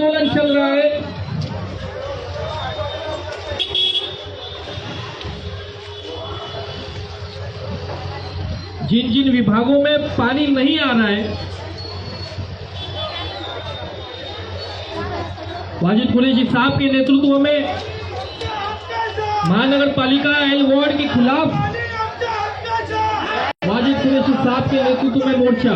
आंदोलन चल रहा है। जिन जिन विभागों में पानी नहीं आ रहा है, वाजिद कुरैशी साहब के नेतृत्व में महानगर पालिका एल वार्ड के खिलाफ वाजिद कुरैशी साहब के नेतृत्व में मोर्चा।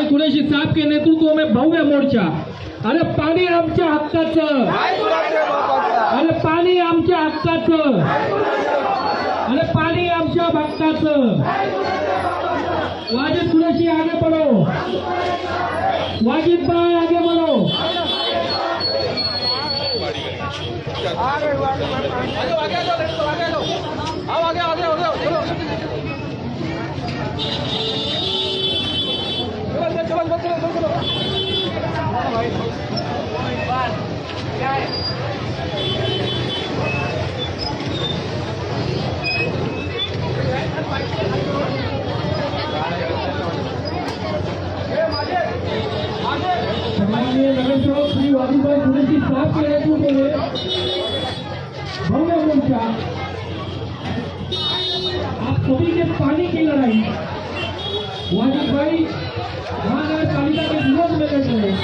कुरैशी साहब के नेतृत्व में भव्य मोर्चा। अरे पाणी आमच्या हक्काचं, अरे पाणी आमच्या हक्काचं, अरे पाणी आमच्या हक्काचं। वाजिद कुरैशी आगे बढ़ो, वाजिद भाई आगे बढ़ो। नगरसेवक श्री वाजीभाई कुरैशी साहब के नेतृत्व में भव्य मोर्चा। आप सभी के पानी की लड़ाई वाजीभाई महानगर पालिका के विरोध में लड़ रहे हैं।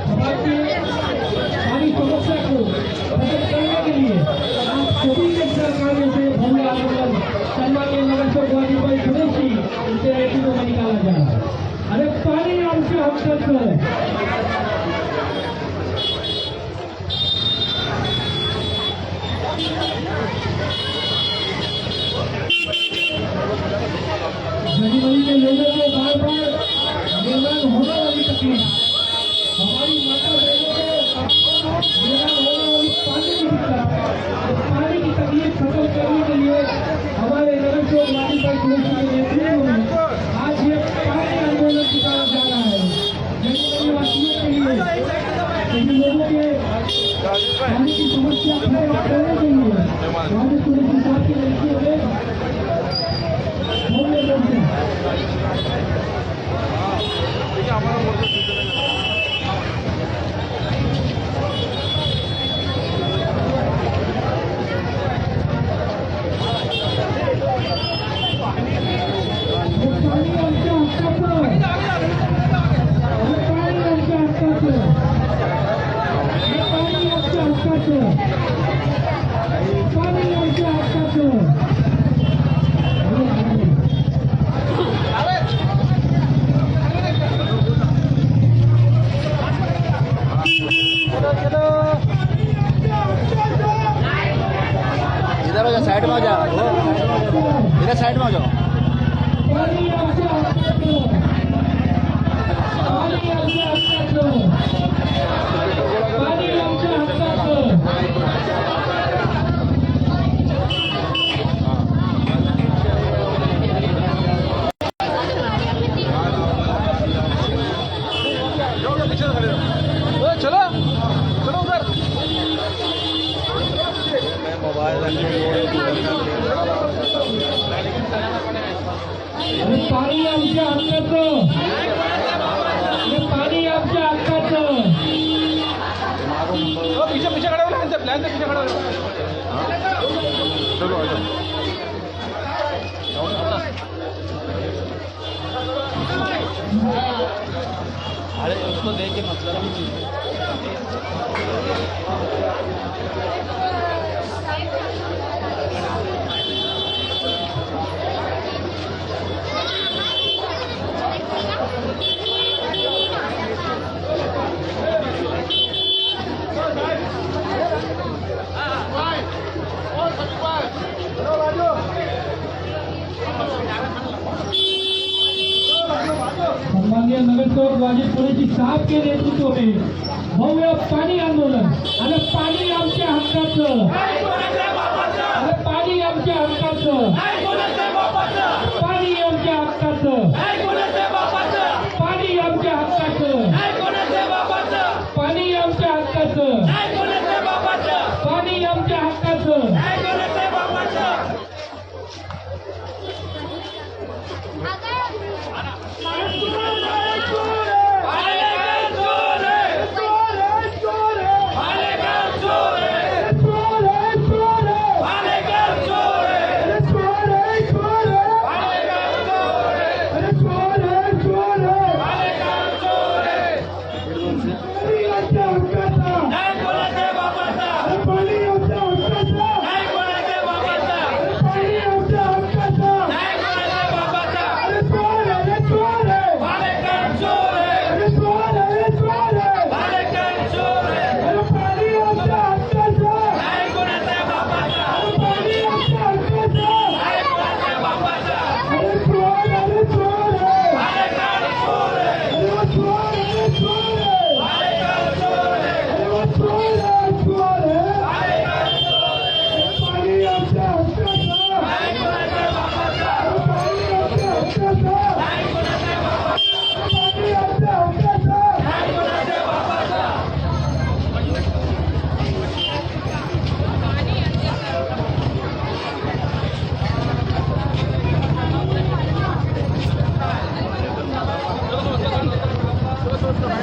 समाज की सारी समस्या को खत्म करने के लिए आप सभी के सहकार्य से भव्य आंदोलन सम्मानीय नगरसेवक वाजीभाई कुरैशी उनके नेतृत्व में निकाला जा रहा है। अरे पाणी आमच्या हक्काचं, गरीबी के लोगों को बार बार निर्माण होने वाली तकलीफ, हमारी माता बहनों को निर्माण होने वाली पानी की दिक्कत, पानी की तकलीफ खत्म करने के लिए हमारे नगरसेवक वाजीभाई कुरैशी के नेतृत्व में आज ये पानी आंदोलन निकाला जा रहा है। निवासियों के लिए, सभी लोगों के पानी की समस्या खत्म करने के लिए वाजिद कुरैशी साहब के नेतृत्व में साइड में जाओ, इधर साइड में जाओ। चलो चलो उधर पाणी आमच्या हक्काचं, पाणी आमच्या हक्काचं। पीछे पीछे खड़ा हो, प्लान से पीछे खड़ा हो। चलो आ जाओ। अरे उसको देख के मतलब ही नहीं। सम्मानीय नगरसेवक वाजिद कुरैशी साहब के नेतृत्व में भव्य पाणी आंदोलन। अरे पाणी आमच्या हक्काचं, अरे पाणी आमच्या हक्काचं, पाणी आमच्या हक्काचं।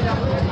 है